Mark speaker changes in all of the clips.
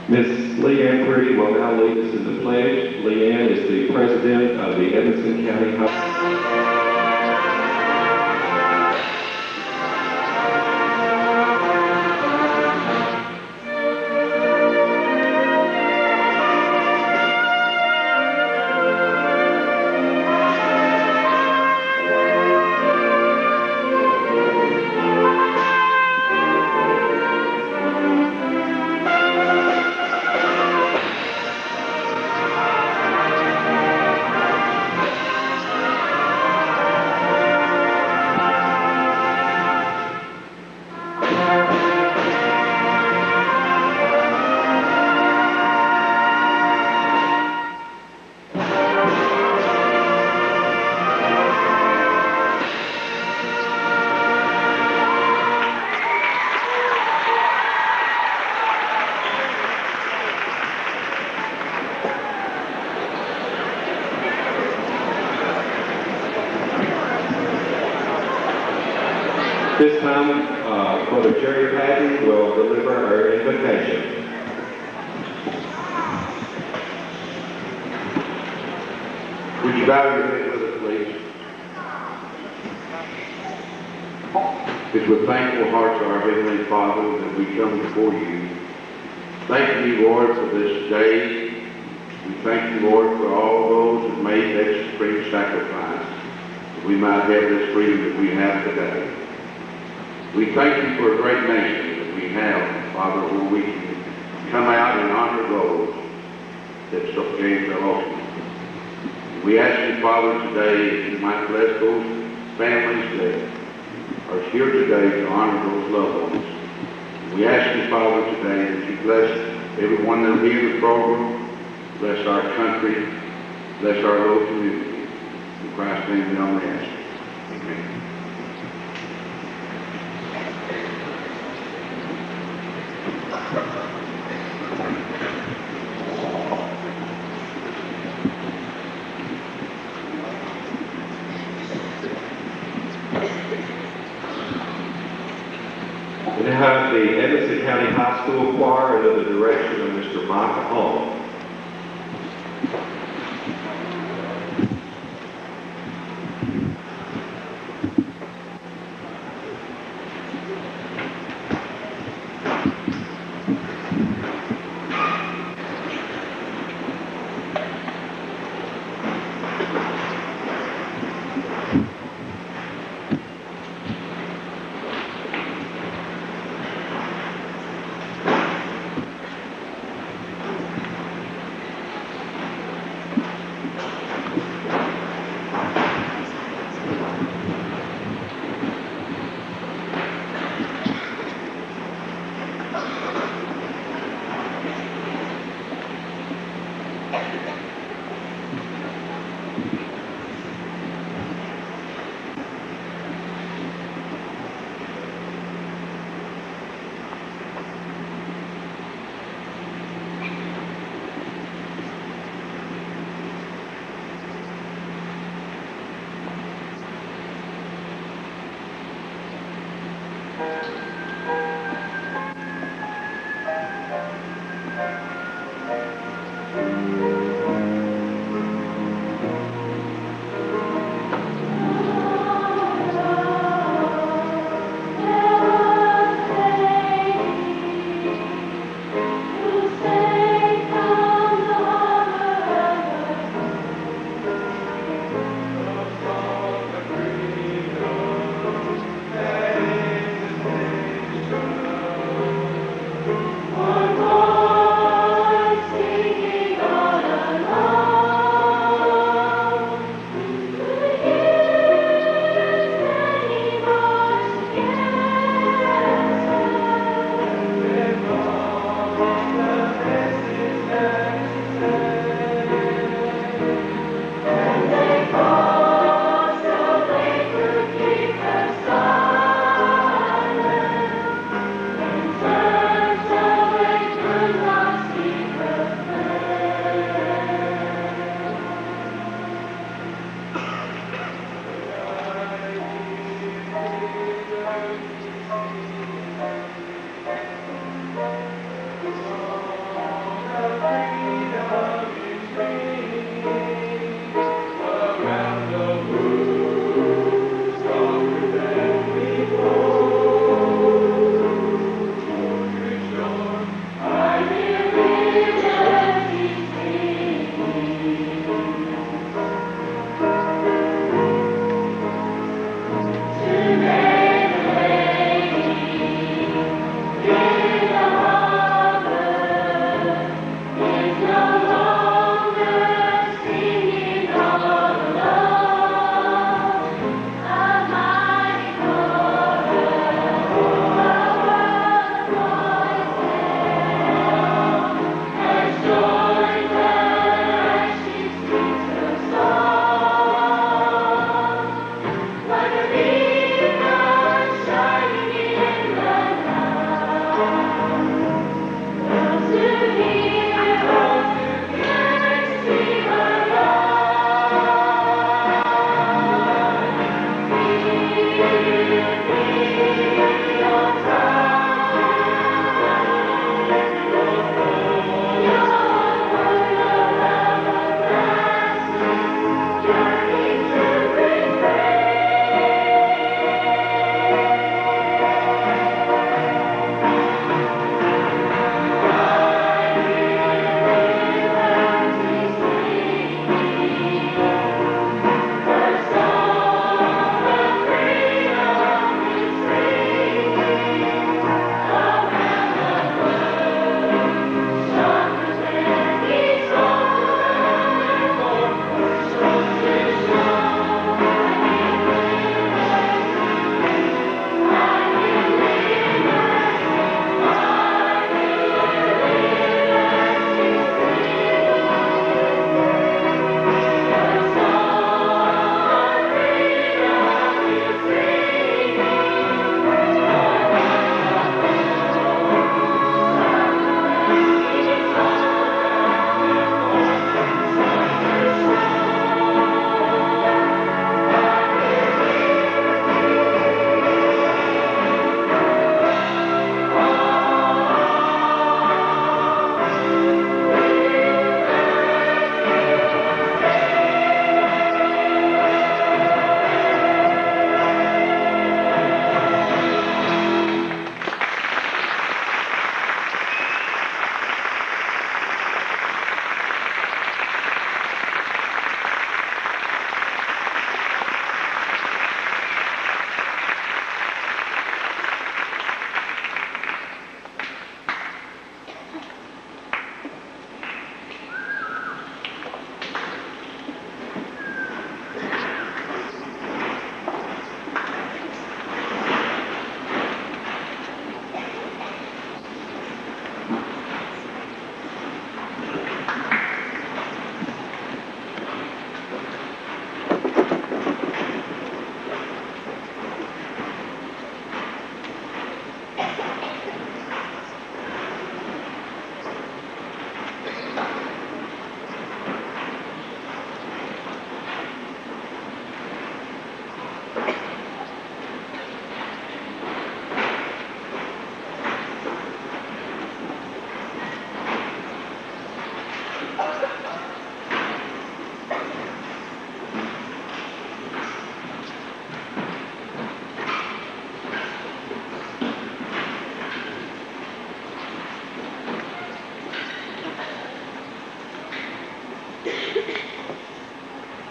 Speaker 1: Ms. Leanne Purdy will now lead us in the pledge. Leanne is the president of the Edmonson County High. This time, Brother Jerry Patton will deliver our invocation.
Speaker 2: Would you bow your head with us, please? It's with thankful hearts, our Heavenly Father, that we come before you. Thank you, Lord, for this day. We thank you, Lord, for all those who made that supreme sacrifice, that we might have this freedom that we have today. We thank you for a great nation that we have, Father, where we can come out and honor those that so gave their life. We ask you, Father, today, if you might bless those families that are here today to honor those loved ones. We ask you, Father, today that you bless everyone that will be in the program, bless our country, bless our little community. In Christ's name we only ask you. Amen.
Speaker 1: We now have the Edmonson County High School Choir under the direction of Mr. Mike Hall.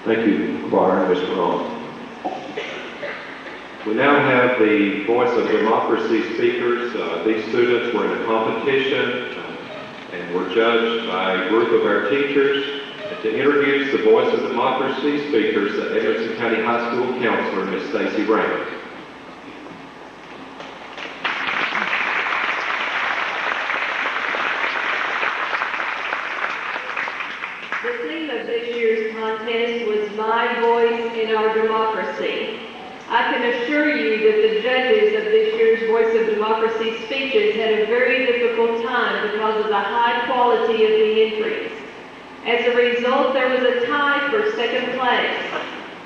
Speaker 1: Thank you, choir, Ms. Ron. We now have the Voice of Democracy speakers. These students were in a competition and were judged by a group of our teachers. And to introduce the Voice of Democracy speakers, the Edmonson County High School counselor, Ms. Stacy Raymond.
Speaker 3: The theme of this year's contest was My Voice in Our Democracy. I can assure you that the judges of this year's Voice of Democracy speeches had a very difficult time because of the high quality of the entries. As a result, there was a tie for second place.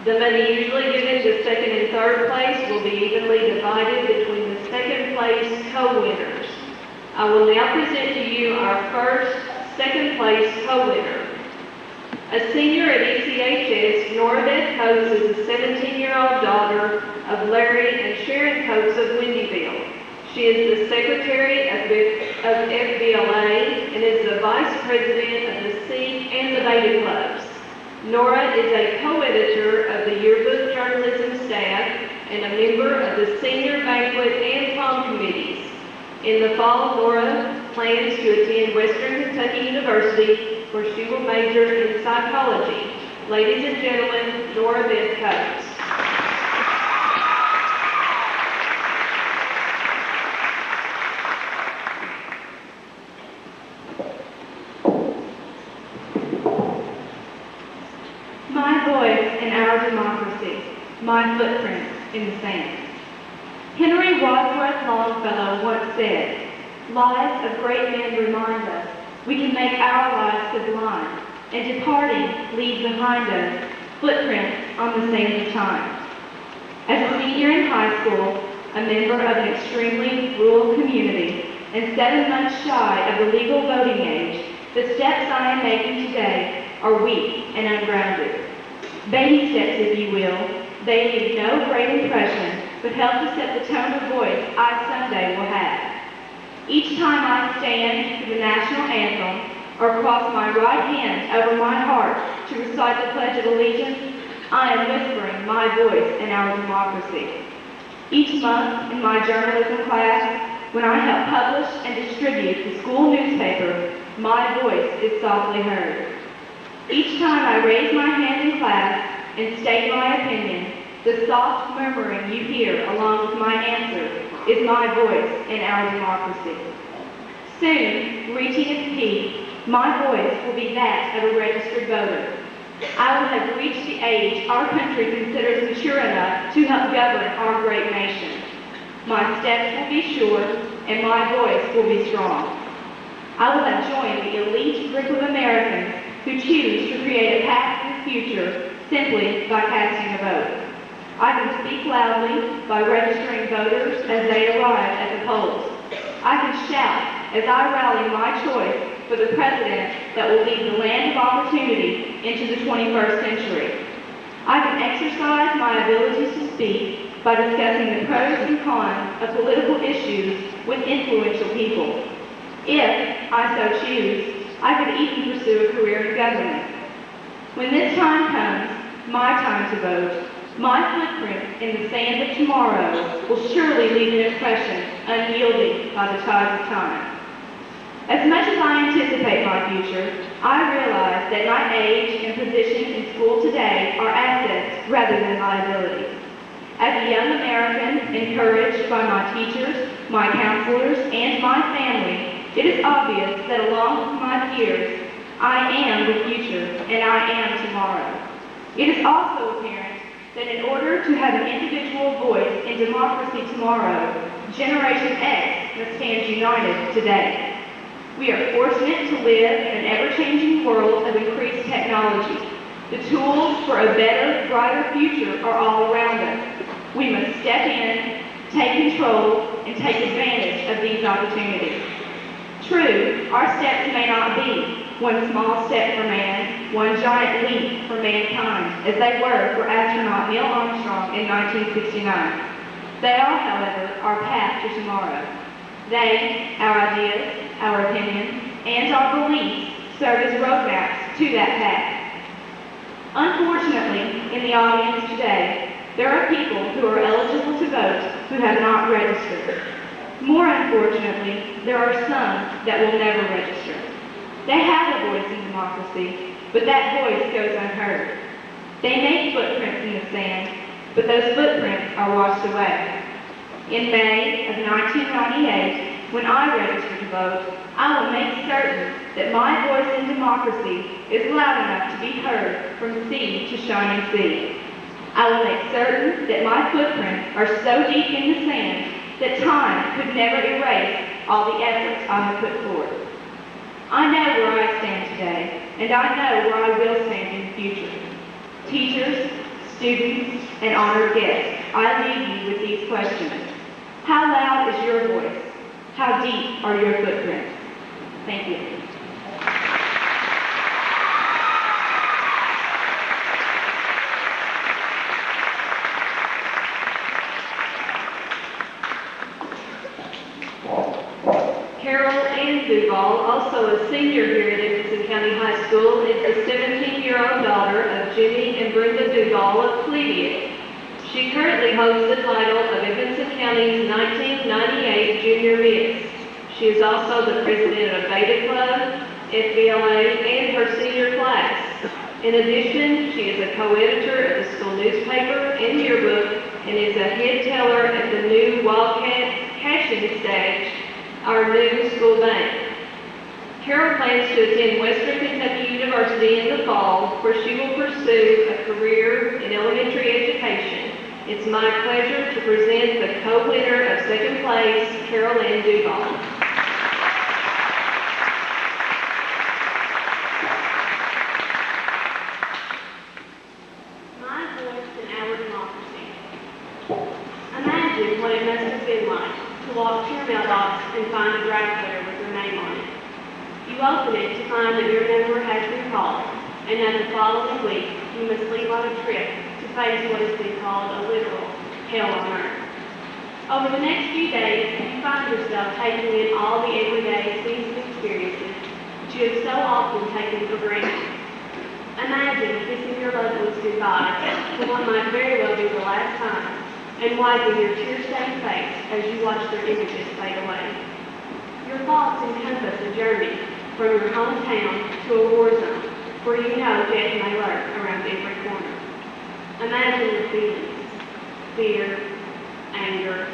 Speaker 3: The money usually given to second and third place will be evenly divided between the second place co-winners. I will now present to you our first second place co-winner. A senior at ECHS, Nora Beth Coates is a 17-year-old daughter of Larry and Sharon Coates of Windyville. She is the secretary of FBLA and is the vice president of the Seek and the Beta Clubs. Nora is a co-editor of the yearbook journalism staff and a member of the senior banquet and prom committees. In the fall, Nora plans to attend Western Kentucky University, where she will major in psychology. Ladies and gentlemen, Nora Beth Coates.
Speaker 4: My voice in our democracy, my footprints in the sand. Henry Wadsworth Longfellow once said, "Lives of great men remind us we can make our lives sublime, and departing leave behind us footprints on the sands of time." As a senior in high school, a member of an extremely rural community, and 7 months shy of the legal voting age, the steps I am making today are weak and ungrounded. Baby steps, if you will. They leave no great impression, but help to set the tone of voice I someday will have. Each time I stand for the national anthem or cross my right hand over my heart to recite the Pledge of Allegiance, I am whispering my voice in our democracy. Each month in my journalism class, when I help publish and distribute the school newspaper, my voice is softly heard. Each time I raise my hand in class and state my opinion, the soft murmuring you hear along with my answer is my voice in our democracy. Soon, reaching its peak, my voice will be that of a registered voter. I will have reached the age our country considers mature enough to help govern our great nation. My steps will be sure, and my voice will be strong. I will have joined the elite group of Americans who choose to create a path to the future simply by casting a vote. I can speak loudly by registering voters as they arrive at the polls. I can shout as I rally my choice for the president that will lead the land of opportunity into the 21st century. I can exercise my abilities to speak by discussing the pros and cons of political issues with influential people. If I so choose, I could even pursue a career in government. When this time comes, my time to vote, my footprint in the sand of tomorrow will surely leave an impression unyielding by the tides of time. As much as I anticipate my future, I realize that my age and position in school today are assets rather than liabilities. As a young American, encouraged by my teachers, my counselors, and my family, it is obvious that along with my peers, I am the future and I am tomorrow. It is also apparent that in order to have an individual voice in democracy tomorrow, Generation X must stand united today. We are fortunate to live in an ever-changing world of increased technology. The tools for a better, brighter future are all around us. We must step in, take control, and take advantage of these opportunities. True, our steps may not be one small step for man, one giant leap for mankind, as they were for astronaut Neil Armstrong in 1969. They are, however, our path to tomorrow. They, our ideas, our opinions, and our beliefs serve as roadmaps to that path. Unfortunately, in the audience today, there are people who are eligible to vote who have not registered. More unfortunately, there are some that will never register. They have a voice in democracy, but that voice goes unheard. They make footprints in the sand, but those footprints are washed away. In May of 1998, when I registered to vote, I will make certain that my voice in democracy is loud enough to be heard from sea to shining sea. I will make certain that my footprints are so deep in the sand that time could never erase all the efforts I have put forth. I know where I stand today, and I know where I will stand in the future. Teachers, students, and honored guests, I leave you with these questions. How loud is your voice? How deep are your footprints? Thank you.
Speaker 3: Carol Duval, also a senior here at Edmonson County High School, is the 17-year-old daughter of Jimmy and Brenda Duval of Cleveland. She currently holds the title of Edmonson County's 1998 Junior Miss. She is also the president of Beta Club, FBLA, and her senior class. In addition, she is a co-editor of the school newspaper and yearbook and is a head teller at the new Wildcat cashing stage, our new school bank. Carol plans to attend Western Kentucky University in the fall, where she will pursue a career in elementary education. It's my pleasure to present the co-winner of second place, Carol Duval.
Speaker 5: My voice in our democracy. Imagine what it must have been like to walk to your mailbox and find a draft letter with your name on it. You open it to find that your number has been called, and that the following week you must leave on a trip to face what has been called a literal hell on earth. Over the next few days, you find yourself taking in all the everyday scenes and experiences that you have so often taken for granted. Imagine kissing your loved ones goodbye for what might very well be the last time, and wiping your tear-stained face as you watch their images fade away. Your thoughts encompass a journey from your hometown to a war zone where you know death may lurk around every corner. Imagine your feelings: fear, anger,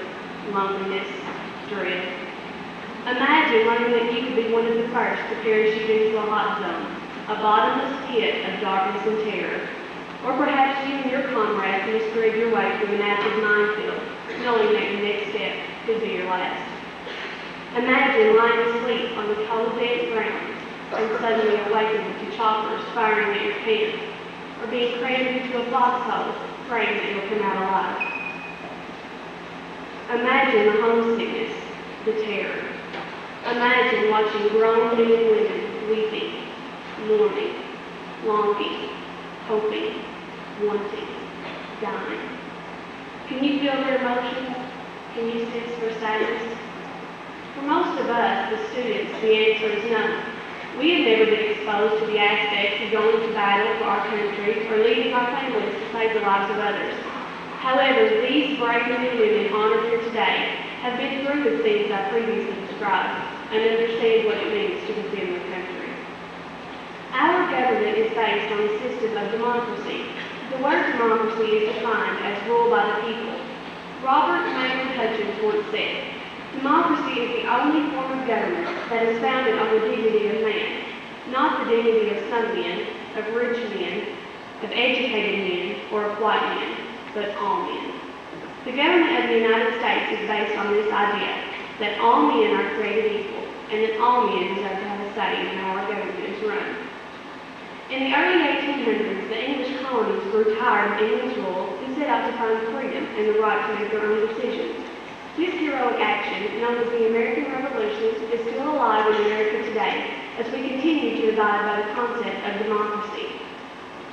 Speaker 5: loneliness, dread. Imagine learning that you could be one of the first to parachute into a hot zone, a bottomless pit of darkness and terror. Or perhaps you and your comrades must thread your way through an active minefield, knowing that your next step could be your last. Imagine lying asleep on the cold dead ground and suddenly awakening to choppers firing at your camp, or being crammed into a foxhole, praying that you'll come out alive. Imagine the homesickness, the terror. Imagine watching grown men and women weeping, mourning, longing, hoping, wanting, dying. Can you feel their emotions? Can you sense their sadness? For most of us, the students, the answer is no. We have never been exposed to the aspects of going to battle for our country or leaving our families to save the lives of others. However, these brave men and women honored here today have been through the things I previously described and understand what it means to defend their country. Our government is based on a system of democracy. The word democracy is defined as rule by the people. Robert Maynard Hutchins once said, "Democracy is the only form of government that is founded on the dignity of man, not the dignity of some men, of rich men, of educated men, or of white men, but all men." The government of the United States is based on this idea that all men are created equal and that all men deserve to have a say in how our government is run. In the early 1800s, the English colonies grew tired of England's rule and set out to find freedom and the right to make their own decisions. This heroic action, known as the American Revolution, is still alive in America today as we continue to abide by the concept of democracy.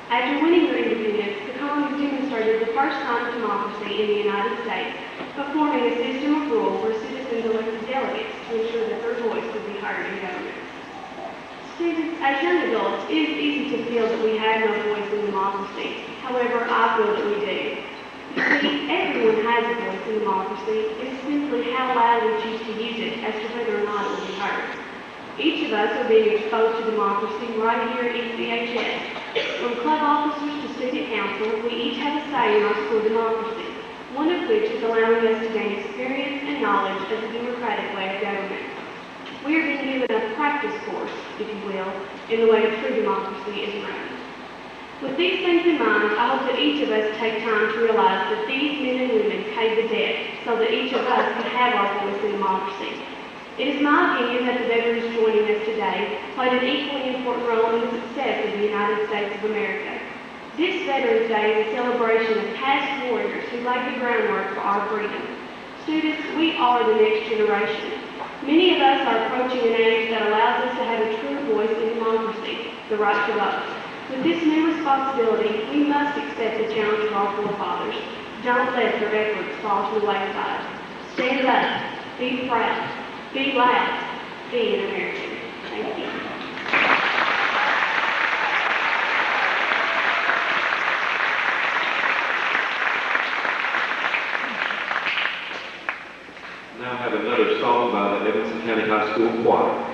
Speaker 5: After winning their independence, the colonies demonstrated the first sign of democracy in the United States by forming a system of rule where citizens elected delegates to ensure that their voice would be heard in government. Students, as young adults, it is easy to feel that we have no voice in democracy. However, I feel that we do. You see, everyone has a voice in democracy. It is simply how loud we choose to use it as to whether or not it will be heard. Each of us are being exposed to democracy right here at ECHS. From club officers to student council, we each have a say in our school democracy, one of which is allowing us to gain experience and knowledge as a democratic way of government. We are being given a practice course, if you will, in the way a true democracy is run. With these things in mind, I hope that each of us take time to realize that these men and women paid the debt so that each of us can have our voice in democracy. It is my opinion that the veterans joining us today played an equally important role in the success of the United States of America. This Veterans Day is a celebration of past warriors who laid the groundwork for our freedom. Students, we are the next generation. Many of us are approaching an age that allows us to have a true voice in democracy, the right to vote. With this new responsibility, we must accept the challenge of our forefathers. Don't let their efforts fall to the wayside. Stand up, be proud, be loud, be an American. Thank you.
Speaker 1: Now have another song by the Edmonson County High School Choir.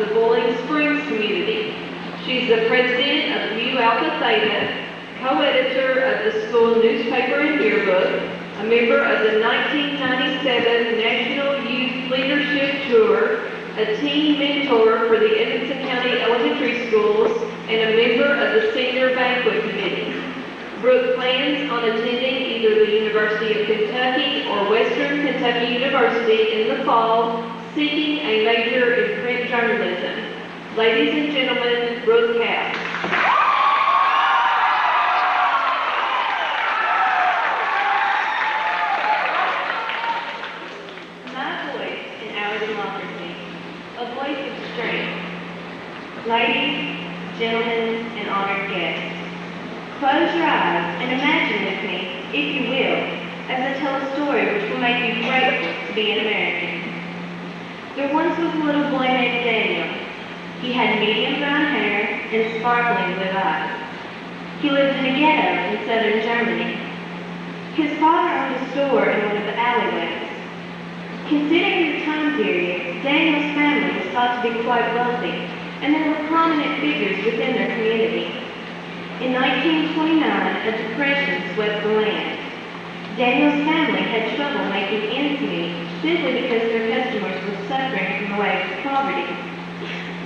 Speaker 3: of the Boiling Springs community. She's the president of Mu Alpha Theta, co-editor of the school newspaper and yearbook, a member of the 1997 National Youth Leadership Tour, a teen mentor for the Edmonson County Elementary Schools, and a member of the Senior Banquet Committee. Brooke plans on attending either the University of Kentucky or Western Kentucky University in the fall, seeking a major in print journalism. Ladies and gentlemen, Brooke House.
Speaker 4: My voice in our democracy, a voice of strength. Ladies, gentlemen, and honored guests, close your eyes and imagine with me, if you will, as I tell a story which will make you grateful to be an American. There once was a little boy named Daniel. He had medium brown hair and sparkling blue eyes. He lived in a ghetto in southern Germany. His father owned a store in one of the alleyways. Considering the time period, Daniel's family was thought to be quite wealthy, and there were prominent figures within their community. In 1929, a depression swept the land. Daniel's family had trouble making ends meet simply because their customers were suffering from the waves of poverty.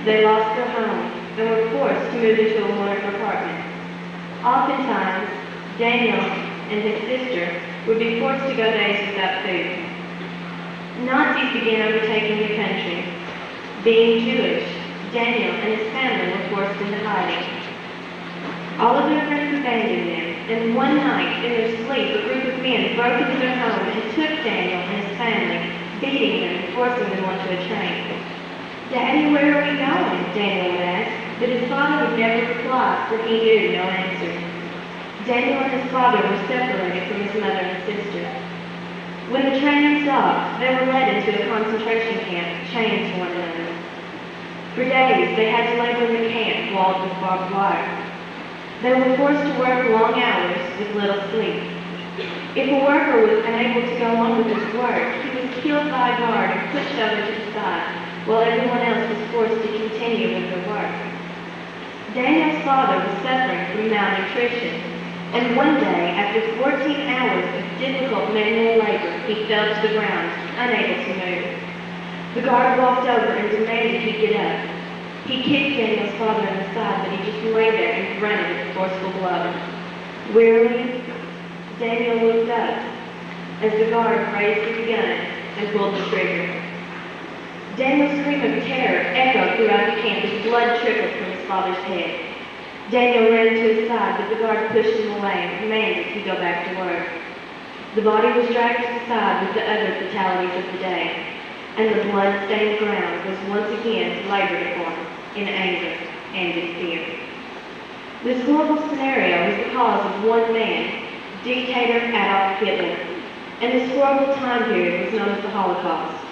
Speaker 4: They lost their home and were forced to move into a motor apartment. Oftentimes, Daniel and his sister would be forced to go days without food. Nazis began overtaking the country. Being Jewish, Daniel and his family were forced into hiding. All of their friends abandoned them, and one night, in their sleep, a group of men broke into their home and took Daniel and his family, beating them and forcing them onto a train. "Daddy, where are we going?" Daniel would ask, but his father would never reply, for he knew no answer. Daniel and his father were separated from his mother and sister. When the train stopped, they were led into a concentration camp, chained to one another. For days, they had to labor in the camp, walled with barbed wire. They were forced to work long hours with little sleep. If a worker was unable to go on with his work, he was killed by a guard and pushed over to the side, while everyone else was forced to continue with their work. Daniel's father was suffering from malnutrition, and one day, after 14 hours of difficult manual labor, he fell to the ground, unable to move. The guard walked over and demanded he get up. He kicked Daniel's father in the side, but he just lay there and grunted at the forceful blow. Wearily, Daniel looked up as the guard raised his gun and pulled the trigger. Daniel's scream of terror echoed throughout the camp as blood trickled from his father's head. Daniel ran to his side, but the guard pushed him away and commanded he go back to work. The body was dragged to the side with the other fatalities of the day, and the blood-stained ground was once again labored upon in anger and in fear. This horrible scenario was the cause of one man, dictator Adolf Hitler, and this horrible time period was known as the Holocaust.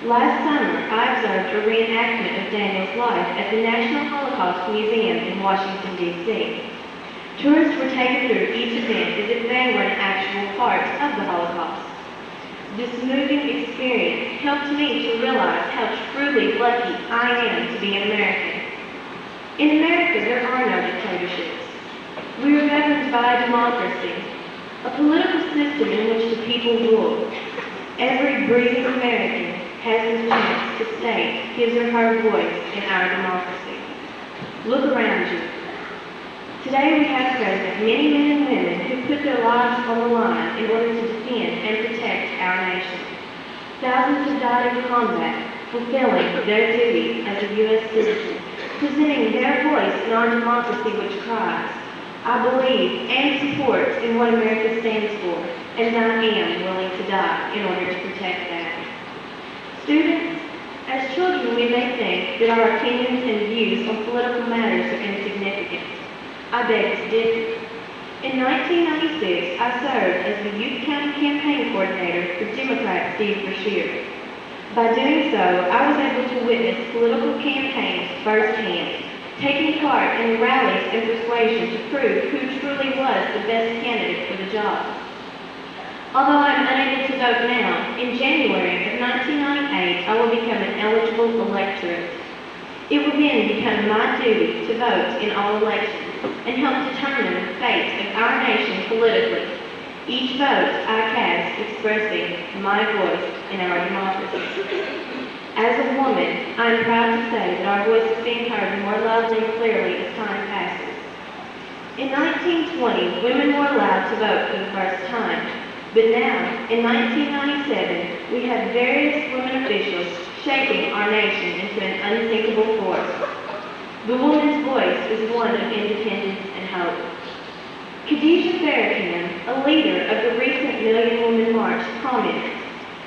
Speaker 4: Last summer, I observed a reenactment of Daniel's life at the National Holocaust Museum in Washington, D.C. Tourists were taken through each event as if they were an actual part of the Holocaust. This moving experience helped me to realize how truly lucky I am to be an American. In America, there are no dictatorships. We are governed by a democracy, a political system in which the people rule. Every breathing American has the chance to state his or her voice in our democracy. Look around you. Today we have present many men and women who put their lives on the line in order to defend and protect our nation. Thousands have died in combat, fulfilling their duties as a U.S. citizen, presenting their voice in our democracy which cries, "I believe and support in what America stands for, and I am willing to die in order to protect that." Students, as children we may think that our opinions and views on political matters are insignificant. I beg to differ. In 1996, I served as the Youth County Campaign Coordinator for Democrat Steve Brashear. By doing so, I was able to witness political campaigns firsthand, taking part in rallies and persuasion to prove who truly was the best candidate for the job. Although I am unable to vote now, in January of 1998, I will become an eligible electorate. It will then become my duty to vote in all elections and help determine the fate of our nation politically. Each vote I cast expressing my voice in our democracy. As a woman, I am proud to say that our voice is being heard more loudly and clearly as time passes. In 1920, women were allowed to vote for the first time, but now, in 1997, we have various women officials shaping our nation into an unthinkable force. The woman's voice is one of independence and hope. Khadijah Farrakhan, a leader of the recent Million Woman March, commented,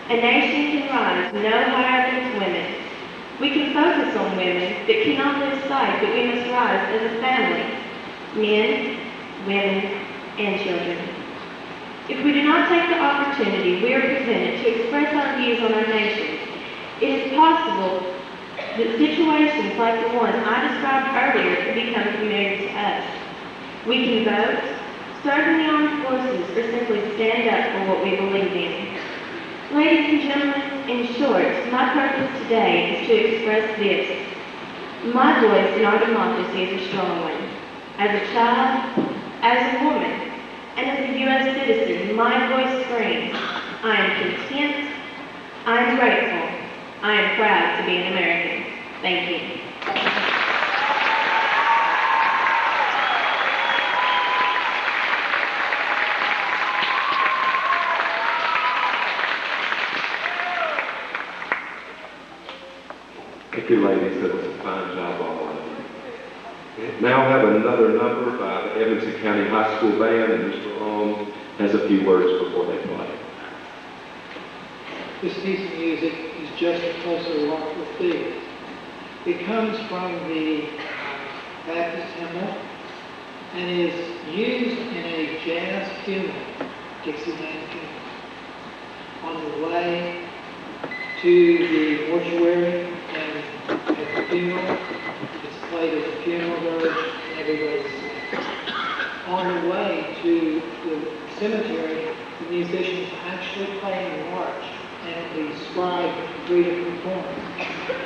Speaker 4: "A nation can rise no higher than its women. We can focus on women, but cannot lose sight that we must rise as a family, men, women, and children. If we do not take the opportunity we are presented to express our views on our nation, it is possible that situations like the one I described earlier could become familiar to us. We can vote, serve in the armed forces, or simply stand up for what we believe in. Ladies and gentlemen, in short, my purpose today is to express this. My voice in our democracy is a strong one. As a child, as a woman, and as a U.S. citizen, my voice screams, I am content, I am grateful, I am proud to be an American. Thank you.
Speaker 1: Thank you, ladies. That was a fine job, all of you. Now I have another number by the Edmonson County High School Band, and Mr. Long has a few words before they play.
Speaker 6: This piece of music is just a closer walk with thee. It comes from the Baptist hymnal and is used in a jazz funeral, Dixieland funeral. On the way to the mortuary and at the funeral, it's played at the funeral dirge and everybody's singing. On the way to the cemetery, the musicians actually play in march, and we describe 3 different forms.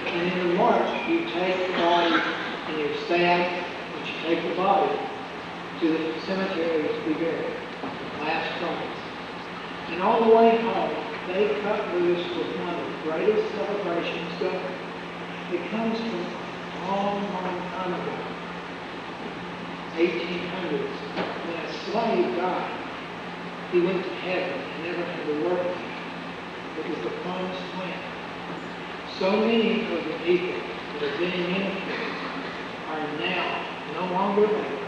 Speaker 6: And in the march, you take the body and you stand, but you take the body to the cemetery to be buried. Last rites. And on the way home, they cut loose with one of the greatest celebrations going. It comes from a long, long time ago, 1800s, when a slave died. He went to heaven and never had to work again. It was the promised land. So many of the people that have been in uniform are now no longer there.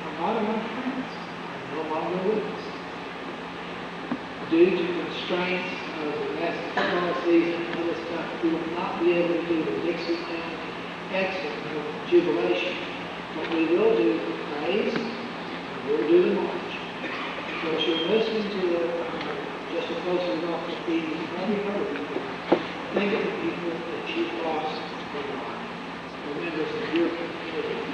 Speaker 6: A lot of my friends are no longer with us. Due to constraints of the last football season and other stuff, we will not be able to do the Dixieland exit of jubilation. But we will do the praise, and we'll do the march. So as you're listening to the just a closer walk with these, you probably heard. Think of the people that you've lost in life, the members of your community.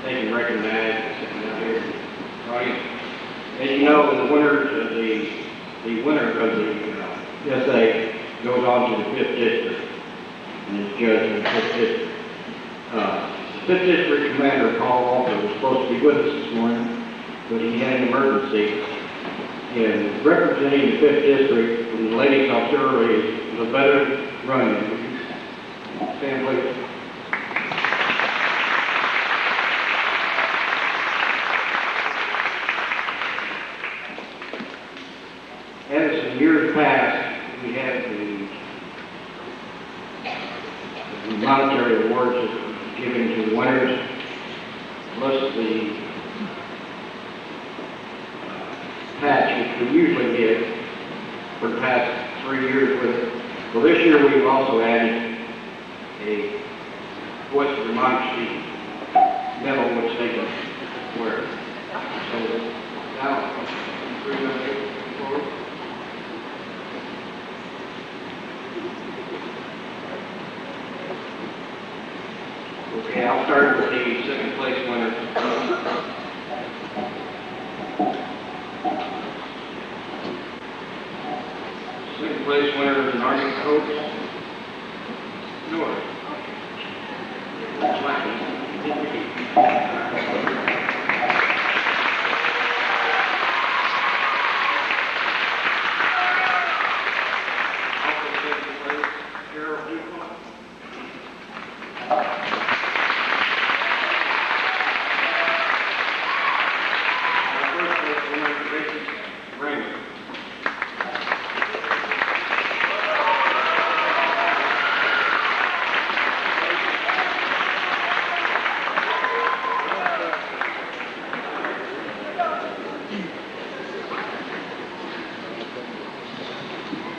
Speaker 7: taken and recognized and sitting out here in the audience. As you know, in the winters, the winter of the SA goes on to the 5th District and is judged in the 5th District. The 5th District Commander, Paul Walker, was supposed to be with us this morning, but he had an emergency. And representing the 5th District from the Ladies Auxiliary is a better running. Stand, please. As in years past, we had the monetary awards that were given to the winners, plus the patch, which we usually get for the past 3 years with it. Well, this year we've also added a Voice of Democracy medal, which they can wear. So now, we're going to go forward. Okay, I'll start with the second place winner. Second place winner is an Army coach, North. Also second place, Carol Stice.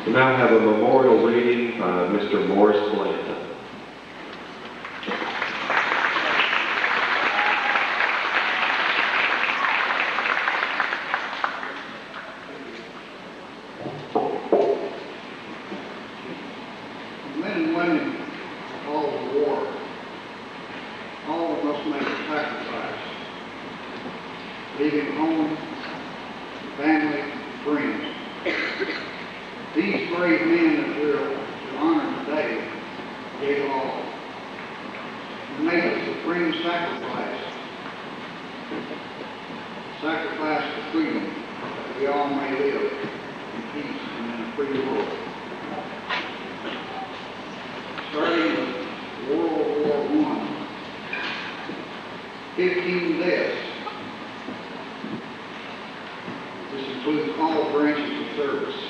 Speaker 1: We now have a memorial reading by Mr. Morris Blanton.
Speaker 8: Men and women of all the war, all must make a sacrifice, leaving home, family, friends. These brave men that we're to honor today gave all and made a supreme sacrifice. Sacrifice for freedom, that we all may live in peace and in a free world. Starting with World War I, 15 deaths. This includes all branches of service.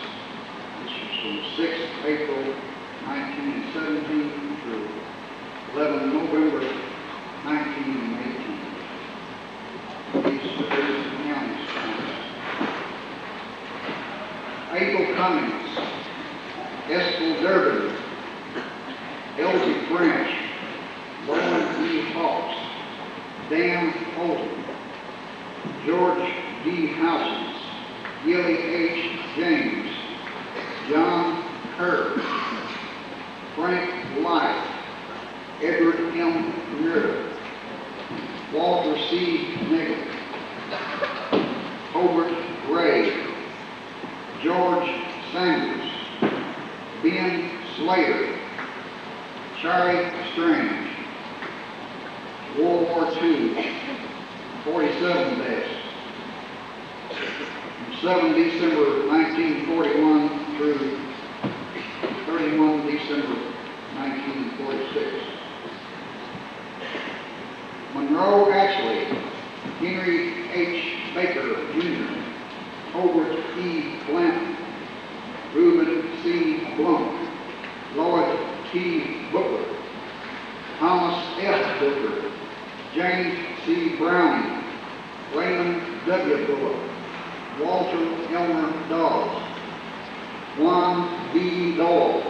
Speaker 8: From 6th April 1917 through 11 November 1918. These cities and counties. Abel Cummings, Eskel Durbin, Elsie Branch, Roland E. Hawks, Dan Holton, George D. Housens, Gilly H. James, John Kerr, Frank Light, Edward M. Muir, Walter C. Niggle, Hobart Gray, George Sanders, Ben Slater, Charlie Strange. World War II, 47 deaths. From 7 December 1941 through 31 December 1946. Monroe Ashley, Henry H. Baker Jr., Hobart E. Blanton, Reuben C. Blunk, Lloyd T. Booker, Thomas F. Booker, James C. Browning, Raymond W. Bullock, Walter Elmer Dawes, Juan B. Dole,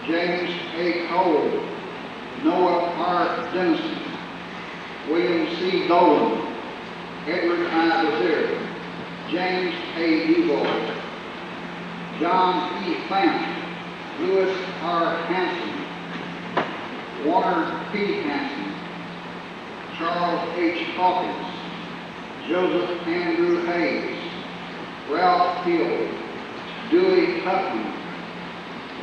Speaker 8: James A. Cole, Noah R. Dennison, William C. Dolan, Edward I. Lazier, James A. Duval, John E. Fant, Lewis R. Hanson, Warner P. Hanson, Charles H. Hawkins, Joseph Andrew Hayes, Ralph Hill, Dewey Huffman,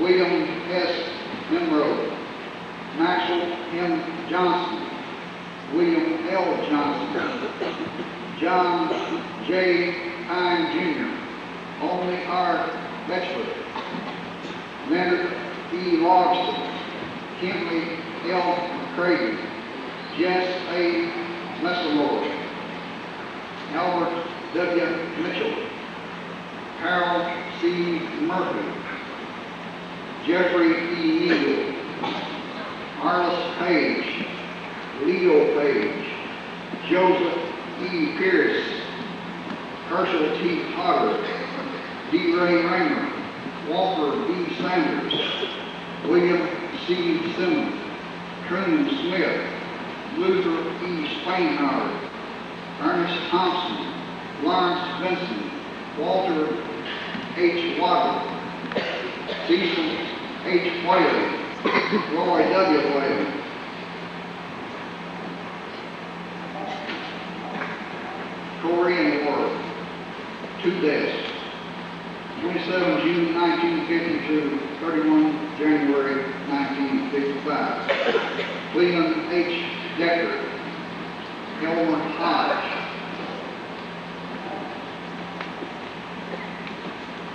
Speaker 8: William S. Monroe, Maxwell M. Johnson, William L. Johnson, John J. Pine Jr., only R. Betchler, Leonard E. Logston, Kentley L. McCraven, Jess A. Messamore, Albert W. Mitchell, Carol C. Murphy, Jeffrey E. Neal, Arliss Page, Leo Page, Joseph E. Pierce, Herschel T. Potter, D. Ray Raymer, Walter B. Sanders, William C. Simmons, Truman Smith, Luther E. Spanhauer, Ernest Thompson, Lawrence Benson, Walter H. Waddle, Cecil H. Whaley, Roy W. Whaley, Korean War, 2 deaths, 27 June 1950 through 31 January 1955. William H. Decker, Elmer Hodge.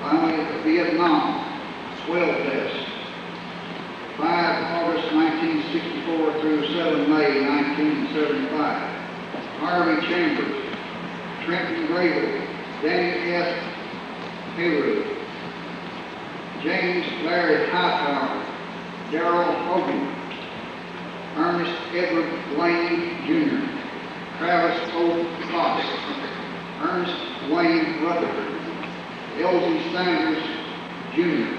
Speaker 8: Finally, Vietnam, 12 deaths, 5 August 1964 through 7 May 1975. Harvey Chambers, Trenton Grable, Danny S. Haywood, James Larry Hightower, Darrell Hogan, Ernest Edward Lane Jr., Travis O. Fox, Ernest Wayne Rutherford, Elsie Sanders Jr.,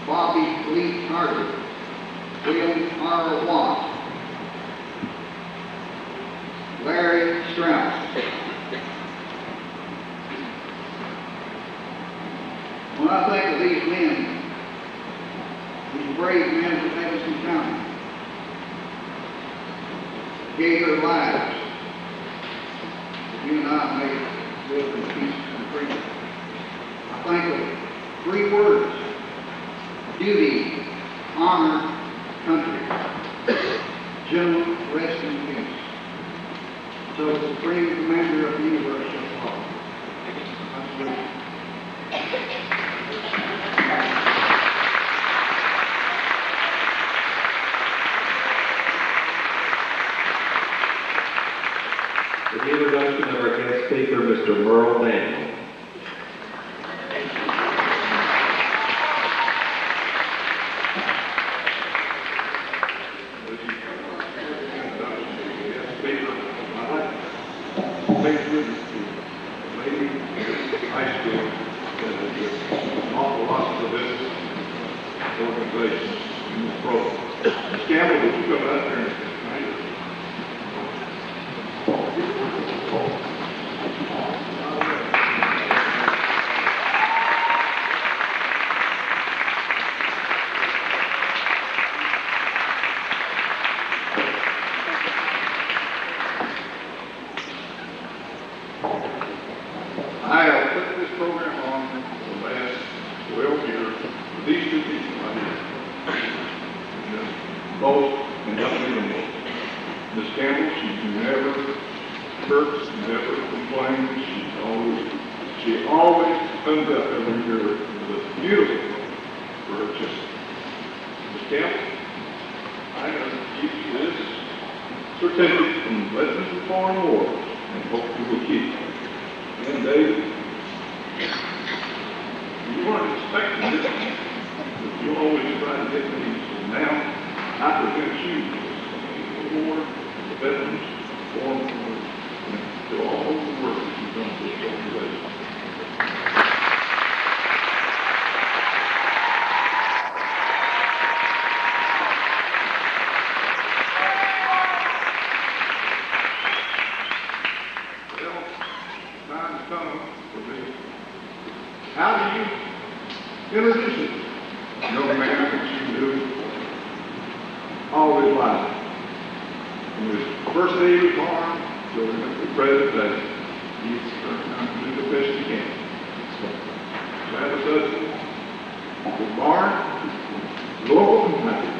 Speaker 8: Bobby Lee Carter, William R. Watt, Larry Strauss. When I think of these men, these brave men of Edmonson County, gave their lives that you and I may live in peace and freedom. I think of 3 words: duty, honor, country. Gentlemen, rest in peace. So the Supreme Commander of the universe shall follow. I salute you.
Speaker 1: With the introduction of our guest speaker, Mr. Merle Daniel.
Speaker 9: I have put this program on for the last 12 years for these 2 people right here. Both and nothing even more. Miss Campbell, she never hurts, never complains. She always comes up every year with a beautiful thing for her sister. Miss Campbell, I have to give you this certificate from Edmonson Foreign Wars and hope you will keep it. And David, you weren't expecting this, but you always try to get these. And now, I present you with the award, the Veterans Foreign Wars, and to all the work that you've done for this organization. How do you introduce it? Young man that you knew all his life. From his first day he was born present day. He's trying to do the best he can. Travis Hudson was born local Kentucky.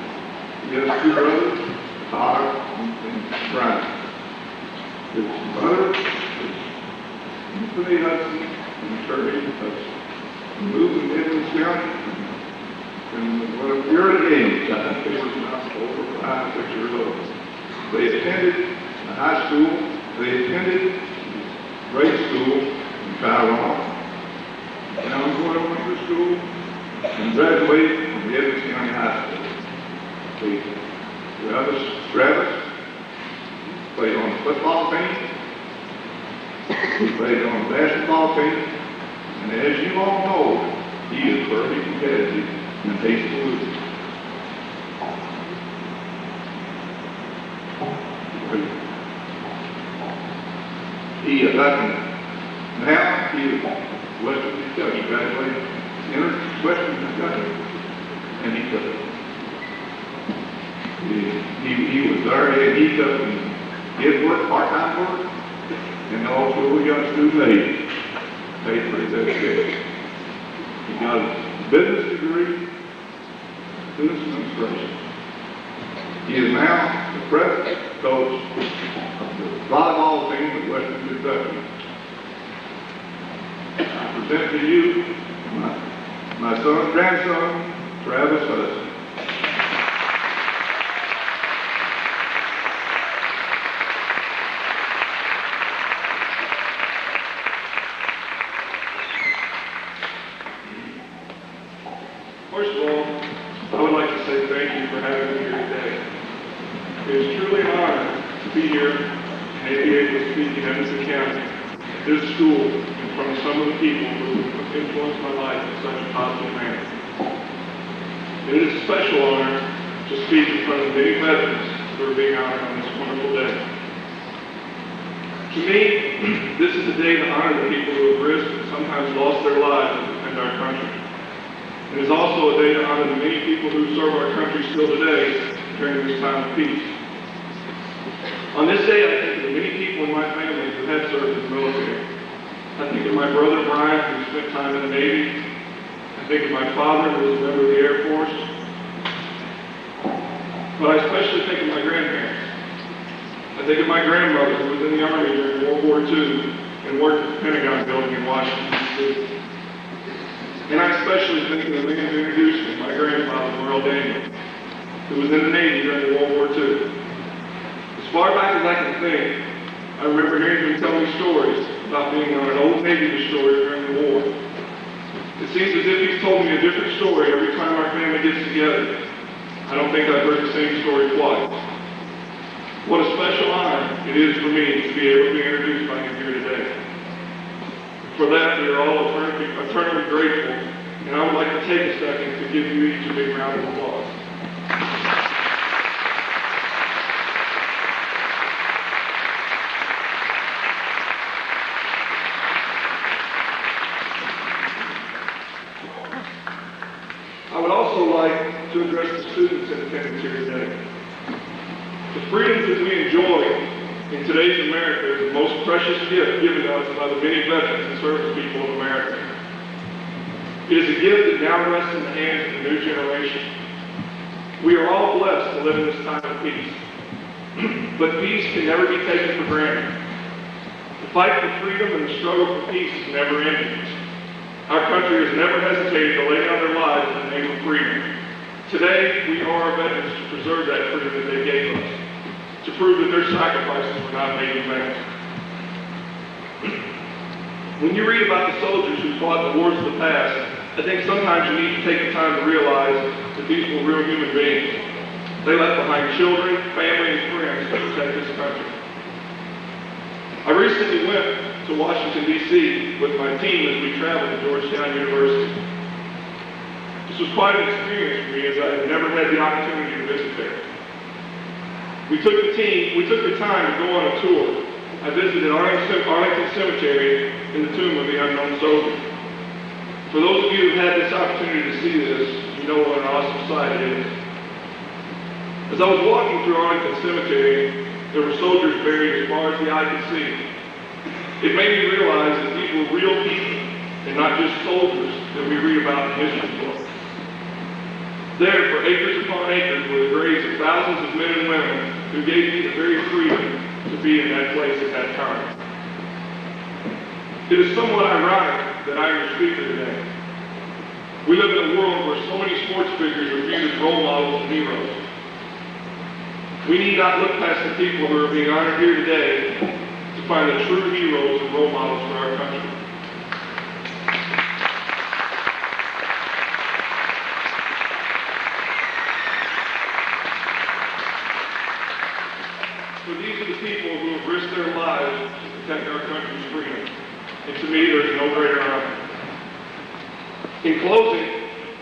Speaker 9: He has two brothers, Tyler and Brian. His mother is Anthony Hudson and Shirley Hudson. He moved in Edmonson County and when a early age, I think they were not over 5, 6 years old. They attended the high school, they attended grade school in Taiwan, down to elementary school, and graduated from the Edmonson County High School. Travis played on the football team, he played on the basketball team, and as you all know, he is very competitive and takes the losing. He is now he is Western Kentucky, graduated, entered Western Kentucky, and he took it. He was there, and he took his work, part-time work, and also we got student aid, paid for his education. He got a business degree, business administration. He is now the present coach of the volleyball team of Western Kentucky. I present to you my grandson, Travis Hudson.
Speaker 10: First of all, I would like to say thank you for having me here today. It is truly an honor to be here and to be able to speak in Edmonson County, at this school, in front of some of the people who have influenced my life in such a positive manner. It is a special honor to speak in front of many veterans who are being honored on this wonderful day. To me, this is a day to honor the people who have risked and sometimes lost their lives to defend our country. It is also a day to honor the many people who serve our country still today during this time of peace. On this day, I think of the many people in my family who have served in the military. I think of my brother Brian, who spent time in the Navy. I think of my father, who was a member of the Air Force. But I especially think of my grandparents. I think of my grandmother, who was in the Army during World War II and worked at the Pentagon building in Washington, D.C. And I especially think of the man who introduced me, my grandfather, Merle Daniel, who was in the Navy during World War II. As far back as I can think, I remember hearing him tell me stories about being on an old Navy destroyer during the war. It seems as if he's told me a different story every time our family gets together. I don't think I've heard the same story twice. What a special honor it is for me to be able to be introduced by him here today. For that, we are all eternally grateful, and I would like to take a second to give you each a big round of applause. I would also like to address the students in attendance here today. The freedoms that we enjoy in today's America is the most precious gift given to us by the many veterans and service people of America. It is a gift that now rests in the hands of the new generation. We are all blessed to live in this time of peace. But peace can never be taken for granted. The fight for freedom and the struggle for peace is never ending. Our country has never hesitated to lay down their lives in the name of freedom. Today, we owe our veterans to preserve that freedom that they gave us, to prove that their sacrifices were not made in vain. When you read about the soldiers who fought the wars of the past, I think sometimes you need to take the time to realize that these were real human beings. They left behind children, family, and friends to protect this country. I recently went to Washington, D.C. with my team as we traveled to Georgetown University. This was quite an experience for me as I had never had the opportunity to visit there. We took the time to go on a tour. I visited Arlington Cemetery in the Tomb of the Unknown Soldier. For those of you who had this opportunity to see this, you know what an awesome sight it is. As I was walking through Arlington Cemetery, there were soldiers buried as far as the eye could see. It made me realize that these were real people and not just soldiers that we read about in history books. There, for acres upon acres, were the graves of thousands of men and women who gave me the very freedom to be in that place at that time. It is somewhat ironic that I am your speaker today. We live in a world where so many sports figures are viewed as role models and heroes. We need not look past the people who are being honored here today to find the true heroes and role models for our country. So these are the people who have risked their lives to protect our country's freedom. And to me, there is no greater honor. In closing,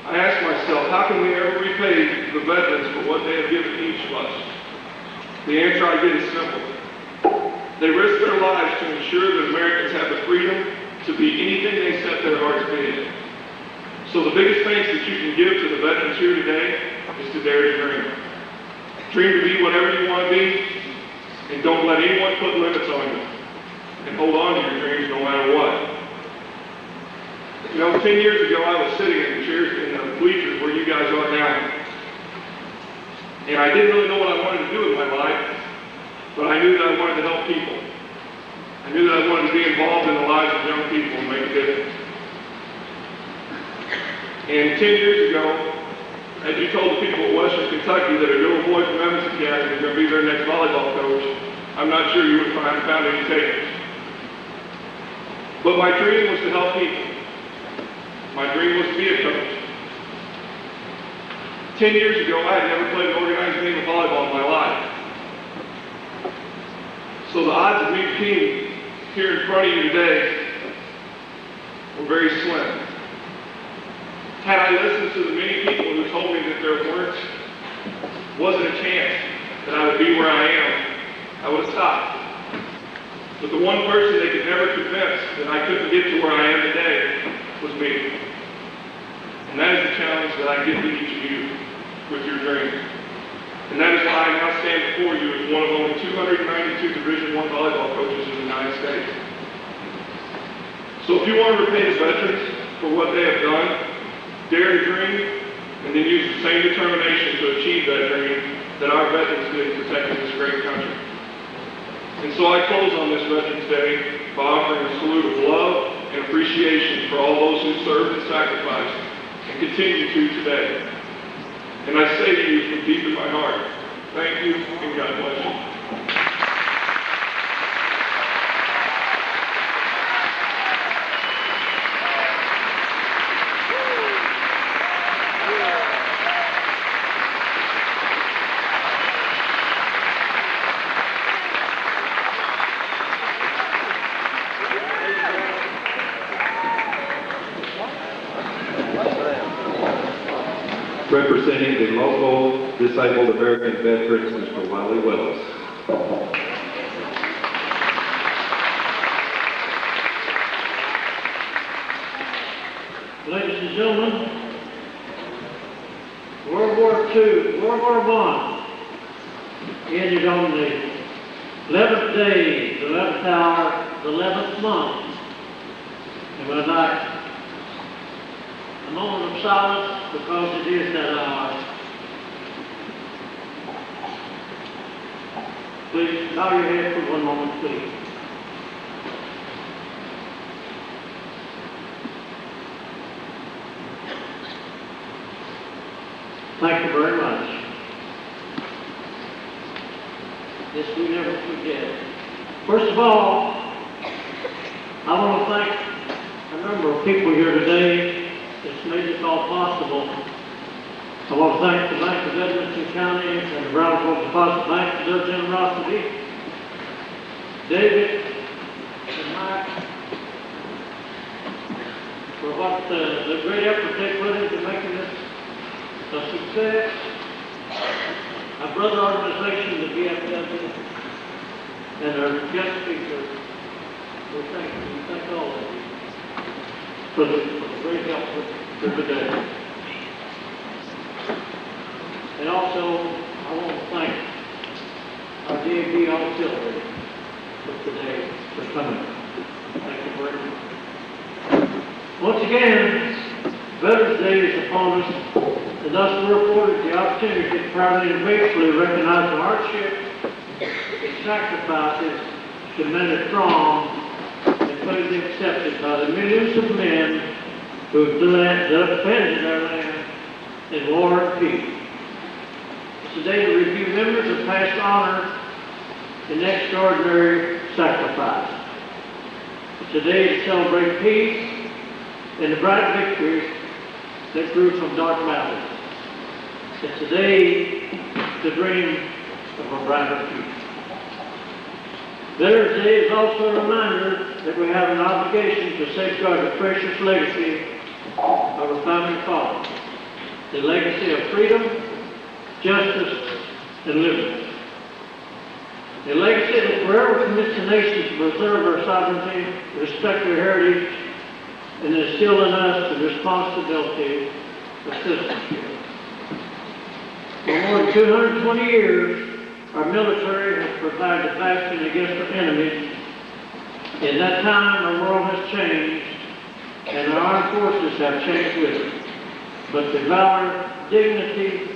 Speaker 10: I ask myself, how can we ever repay the veterans for what they have given each of us? The answer I get is simple. They risk their lives to ensure that Americans have the freedom to be anything they set their hearts being. So the biggest thanks that you can give to the veterans here today is to dare to dream. Dream to be whatever you want to be, and don't let anyone put limits on you. And hold on to your dreams no matter what. You know, 10 years ago, I was sitting in the chairs, in the bleachers where you guys are now. And I didn't really know what I wanted to do in my life, but I knew that I wanted to help people. I knew that I wanted to be involved in the lives of young people and make a difference. And 10 years ago, as you told the people of Western Kentucky that a little boy from Edmonson Academy is going to be their next volleyball coach, I'm not sure you would have found any takers. But my dream was to help people. My dream was to be a coach. 10 years ago, I had never played an organized game of volleyball in my life. So the odds of me being here in front of you today were very slim. Had I listened to the many people who told me that there wasn't a chance that I would be where I am, I would have stopped. But the one person they could never convince that I couldn't get to where I am today was me. And that is the challenge that I give to each of you with your dreams. And that is why I now stand before you as one of only 292 Division I volleyball coaches in the United States. So if you want to repay the veterans for what they have done, dare to dream, and then use the same determination to achieve that dream that our veterans did in protecting this great country. And so I close on this Veterans Day by offering a salute of love and appreciation for all those who served and sacrificed and continue to today. And I say to you from deep in my heart, thank you and God bless you.
Speaker 1: Representing the local disabled American veterans, Mr. Wiley Willis.
Speaker 11: Ladies and gentlemen, World War II, World War I ended on the 11th day, the 11th hour, the 11th month. And we'd like a moment of silence because it is that hour. Please bow your head for one moment, please. Thank you very much. This we never forget. First of all, I want to thank a number of people here today that's made this all possible. I want to thank the Bank of Edmonson County and the Brown Fork Deposit Bank for their generosity. David and Mike for what the great effort they put into making this a success. Our brother organization, the BFW, and our guest speaker, we thank all of you for the great help for today. And also, I want to thank our DAB auxiliary for today for coming. Once again, Veterans Day is upon us, and thus we're afforded the opportunity to proudly and gratefully recognize the hardship and sacrifices to many strong and fully accepted by the millions of men who have defended our land in war and peace. Today to review members of past honor and extraordinary sacrifice. Today to celebrate peace and the bright victories that grew from dark valleys. And today to dream of a brighter future. Veterans Day is also a reminder that we have an obligation to safeguard the precious legacy of our founding fathers, the legacy of freedom, justice, and liberty. A legacy that forever commits the nation to preserve our sovereignty, respect our heritage, and instill in us the responsibility of citizenship. For more than 220 years, our military has provided bastion against our enemies. In that time, our world has changed, and our armed forces have changed with it. But the valor, dignity,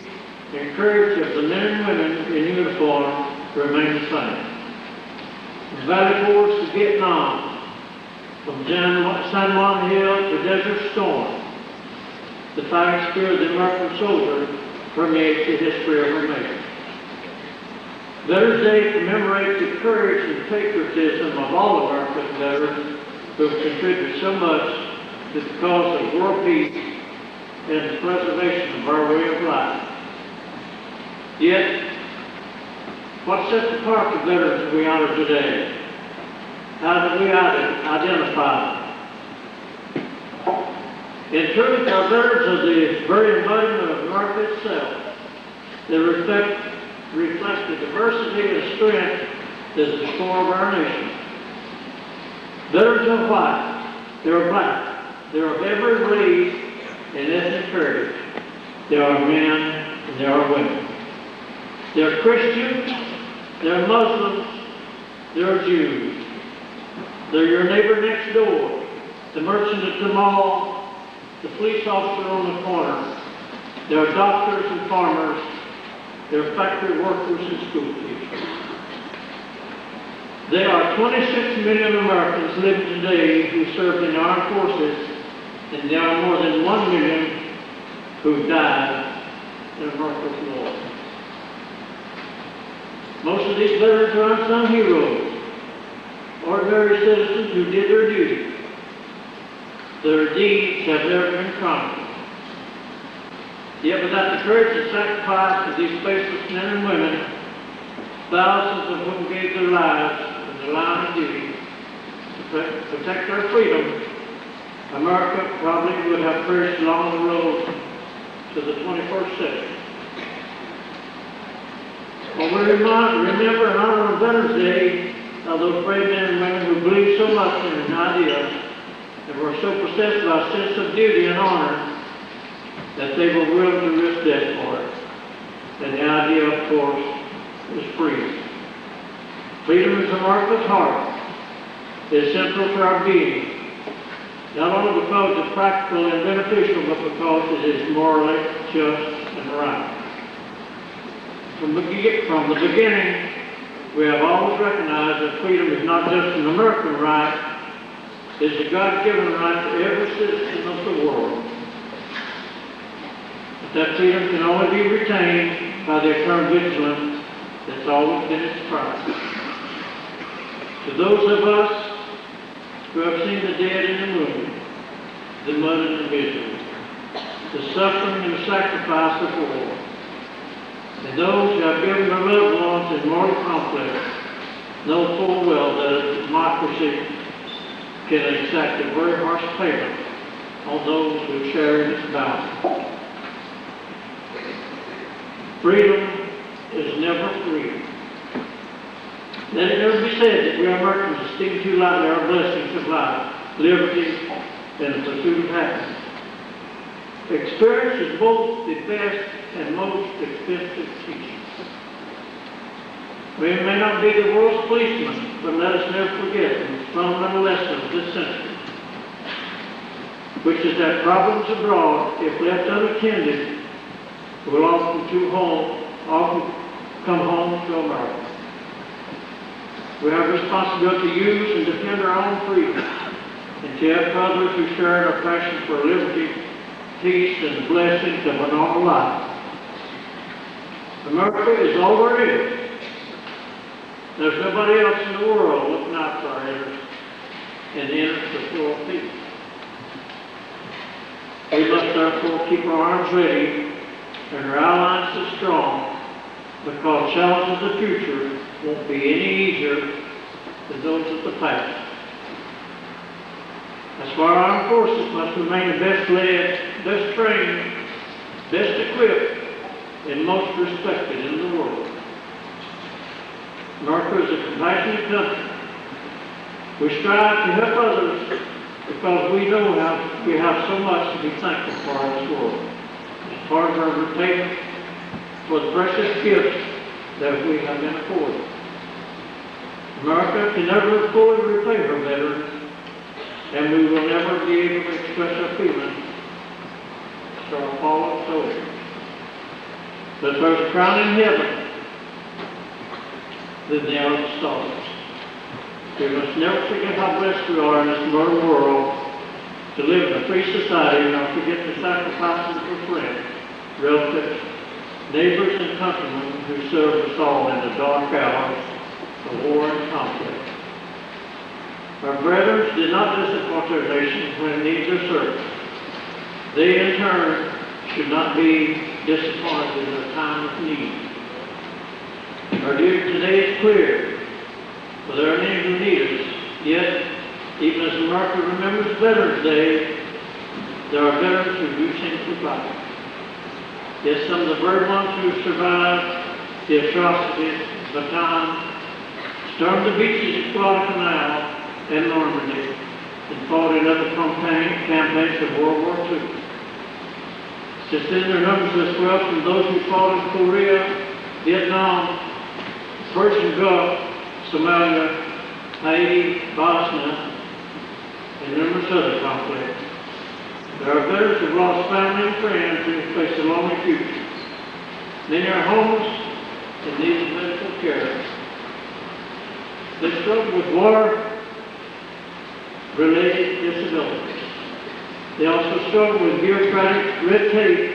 Speaker 11: and courage of the men and women in uniform remain the same. From Valley Forge to Vietnam, from San Juan Hill to Desert Storm, the fighting spirit of the American soldier permeates the history of our nation. Veterans Day commemorates the courage and patriotism of all American veterans who have contributed so much to the cause of world peace and the preservation of our way of life. Yet, what sets apart the veterans we honor today? How do we identify them? In truth, our veterans are the very embodiment of America itself. They reflect the diversity and strength that is the core of our nation. Veterans are white, they are black, they are of every race and ethnic heritage. They are men and they are women. They are Christians, they are Muslims, they are Jews. They're your neighbor next door, the merchant at the mall, the police officer on the corner. They are doctors and farmers. They're factory workers and school teachers. There are 26 million Americans living today who served in the armed forces, and there are more than 1 million who died in America's war. Most of these veterans are unsung heroes, ordinary citizens who did their duty. Their deeds have never been chronicled. Yet without the courage and sacrifice of these faceless men and women, thousands of whom gave their lives in the line of duty to protect our freedom, America probably would have perished along the road to the 21st century. When we remember and honor on Veterans Day of those brave men and women who believed so much in an idea and were so possessed by a sense of duty and honor that they were willing to risk death for it. And the idea, of course, is freedom. Freedom is America's heart. It is central to our being, not only because it's practical and beneficial, but because it is morally just and right. From the beginning, we have always recognized that freedom is not just an American right, it is a God-given right to every citizen of the world. But that freedom can only be retained by the eternal vigilance that's always been its price. To those of us who have seen the dead and the wounded, the mud and the misery, the suffering and the sacrifice of war, and those who have given their loved ones in mortal conflict know full well that a democracy can exact a very harsh payment on those who share in its bounty. Freedom is never free. Let it never be said that we Americans esteem too lightly our blessings of life, liberty, and the pursuit of happiness. Experience is both the best and most expensive teacher. We may not be the world's policeman, but let us never forget the fundamental lesson of this century. which is that problems abroad, if left unattended, will often come home to America. We have a responsibility to use and defend our own freedom, and to help others who share our passion for liberty, peace, and the blessings of a normal life. America is all there is. There's nobody else in the world looking out for our interests and the interests of full people. We must therefore keep our arms ready and our alliances strong, because challenges of the future won't be any easier than those of the past. That's why our armed forces must remain the best led, best trained, best equipped, and most respected in the world. America is a compassionate country. We strive to help others because we know we have so much to be thankful for in this world. It's part of our repayment for the precious gifts that we have been afforded. America can never fully repay her veterans, and we will never be able to express our feelings to our fallen soldiers. But there's a crown in heaven than the other stars. We must never forget how blessed we are in this modern world to live in a free society, nor forget the sacrifices of friends, relatives, neighbors, and countrymen who served us all in the dark hours of war and conflict. Our brethren did not disappoint our nation when it needs their service. They, in turn, should not be disappointed in their time of need. Our duty today is clear, for there are many who need us. Yet, even as America remembers Veterans Day, there are veterans who do seem to fight. Yet some of the very ones who survived the atrocities of the time stormed the beaches of Guadalcanal and Normandy and fought in other campaigns of World War II. Since then, their numbers have swelled from those who fought in Korea, Vietnam, Persian Gulf, Somalia, Haiti, Bosnia, and numerous other conflicts. There are veterans who have lost family and friends who face a lonely future. Many are homeless and need medical care. They struggle with war-related disabilities. They also struggle with bureaucratic red tape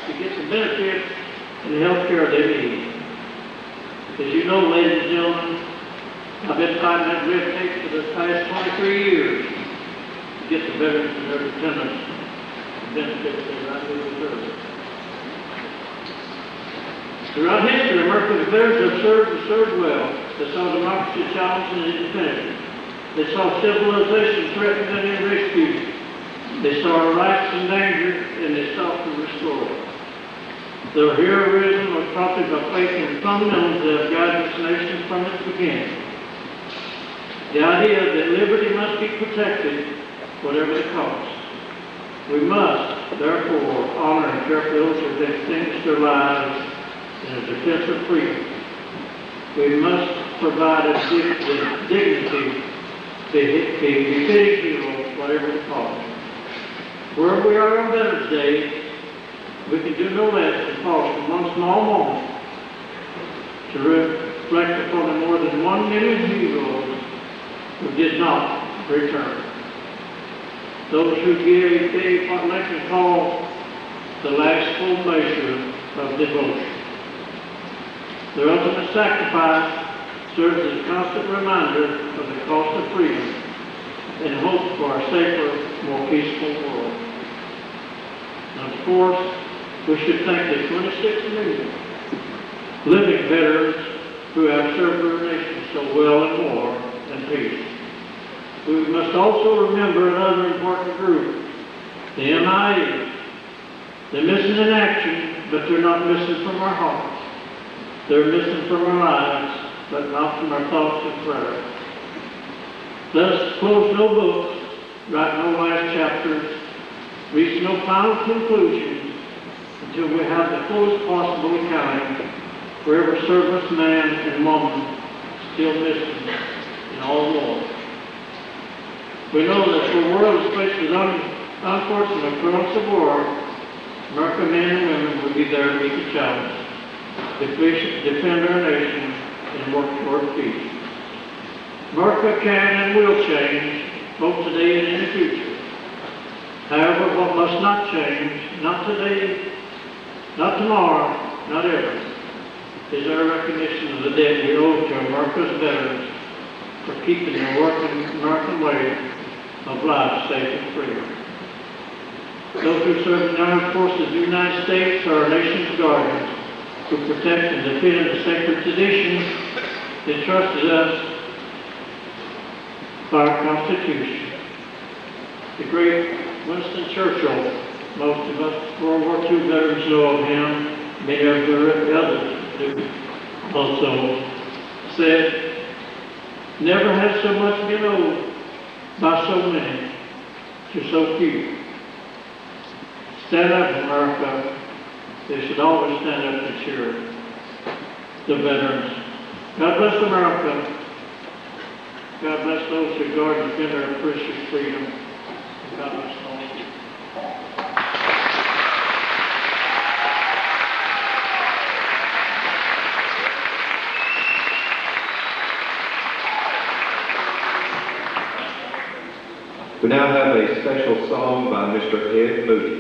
Speaker 11: to get the benefits and the health care they need. As you know, ladies and gentlemen, I've been fighting that red tape for the past 23 years to get the veterans and their dependents the benefits they rightly deserve. Throughout history, America's veterans have served and served well. They saw democracy challenged and independence. They saw civilization threatened and rescued. They saw our rights endangered, and they sought to restore it. Their heroism was prompted by faith in fundamentals that have guided this nation from its beginning. The idea that liberty must be protected, whatever the cost. We must, therefore, honor and care for those who have extinguished their lives in the defense of freedom. We must provide a dignity befitting heroes, whatever the cost. Wherever we are on Veterans Day, we can do no less than pause for one small moment to reflect upon the more than 1 million heroes who did not return. Those who gave what Lincoln called the last full measure of devotion. Their ultimate sacrifice serves as a constant reminder of the cost of freedom and hope for a safer, more peaceful world. And of course, we should thank the 26 million living veterans who have served our nation so well in war and peace. We must also remember another important group, the MIA. They're missing in action, but they're not missing from our hearts. They're missing from our lives, but not from our thoughts and prayers. Let us close no books, write no last chapters, reach no final conclusions until we have the fullest possible accounting for every serviceman and woman still missing in all war. We know that the world is faced with Unfortunately, across the war, American men and women will be there to meet the challenge, defend our nation, and work toward peace. America can and will change, both today and in the future. However, what must not change, not today, not tomorrow, not ever, is our recognition of the debt we owe to America's veterans for keeping the working American way of life safe and free. Those who serve in the armed forces of the United States are our nation's guardians, who protect and defend the sacred traditions entrusted us by our Constitution. The great Winston Churchill, most of us World War II veterans know of him, many of the others do also, said, "Never has so much been owed by so many to so few." Stand up, America. They should always stand up to cheer the veterans. God bless America. God bless those who guard and defend our precious freedom. God bless all of you.
Speaker 1: We now have a special song by Mr. Ed Moody.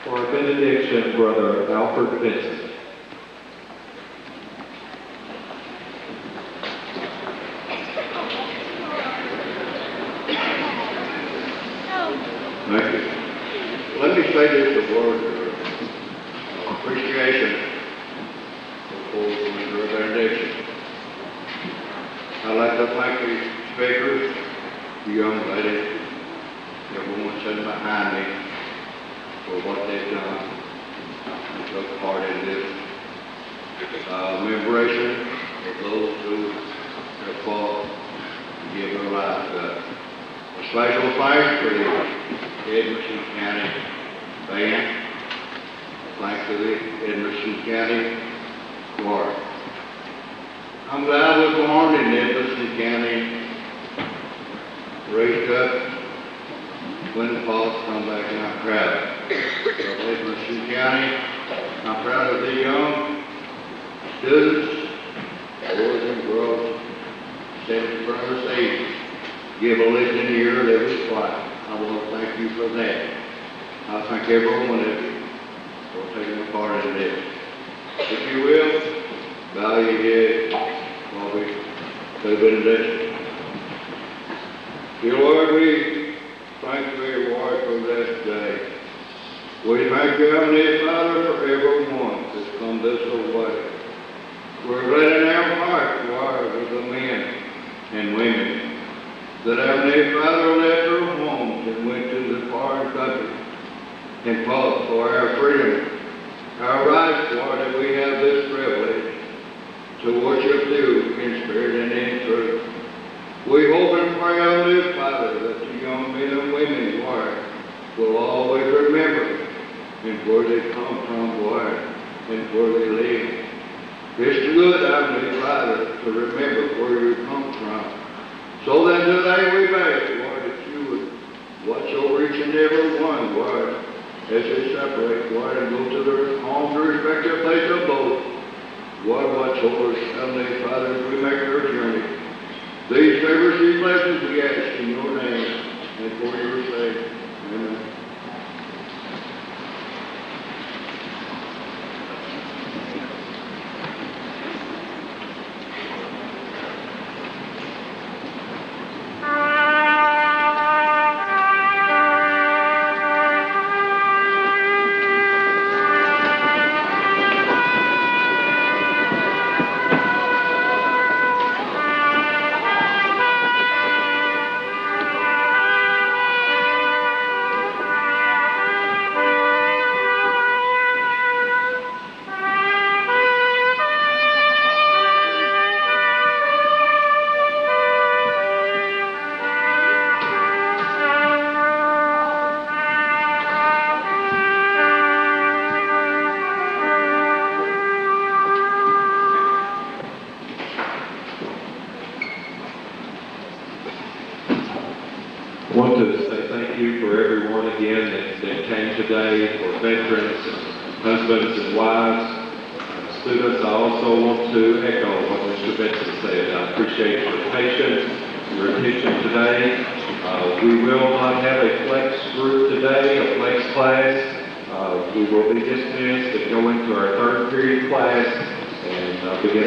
Speaker 1: For a benediction, Brother Alfred Vincent.
Speaker 8: Thank you. Let me say this a word of appreciation before we go into our benediction. I'd like to thank the speakers, the young lady, everyone sitting behind me for what they've done and took part in this commemoration of those who have fought and give their lives up. A special thanks for the Edmonson County band. Thanks to the Edmonson County choir. I'm glad I was born in Edmonson County, raised up when the faults come back, and I'm proud of Edmonson County. I'm proud of the young students, boys and girls, standing in front of the stage, give a listening ear to every quiet. I want to thank you for that. I thank every one of you for taking a part in this. If you will, bow your head while we say benediction. Dear Lord, we thank you, Lord, for this day. We thank you, Heavenly Father, for everyone that's come this way. We're glad in our hearts, Lord, with the men and women
Speaker 7: that Heavenly Father left our homes and went to the foreign country and fought for our freedom, our rights, Lord, that we have this privilege to worship you in spirit and in truth. We hope and pray, Heavenly Father, that the young men and women, Lord, will always remember and where they come from, Lord, and where they live. It's good, Heavenly Father, to remember where you come from. So then today we beg, Lord, that you would watch over each and every one, Lord, as they separate, Lord, and go to their home to respective place of both. Lord, watch over us, Heavenly Father, as we make our journey. These favors, these blessings we ask in your name and for your sake. Amen.
Speaker 1: I want to say thank you for everyone again that came today, for veterans, husbands and wives, students. I also want to echo what Mr. Benson said. I appreciate your patience, your attention today. We will not have a flex group today, a flex class. We will be dismissed and go into our third period class and begin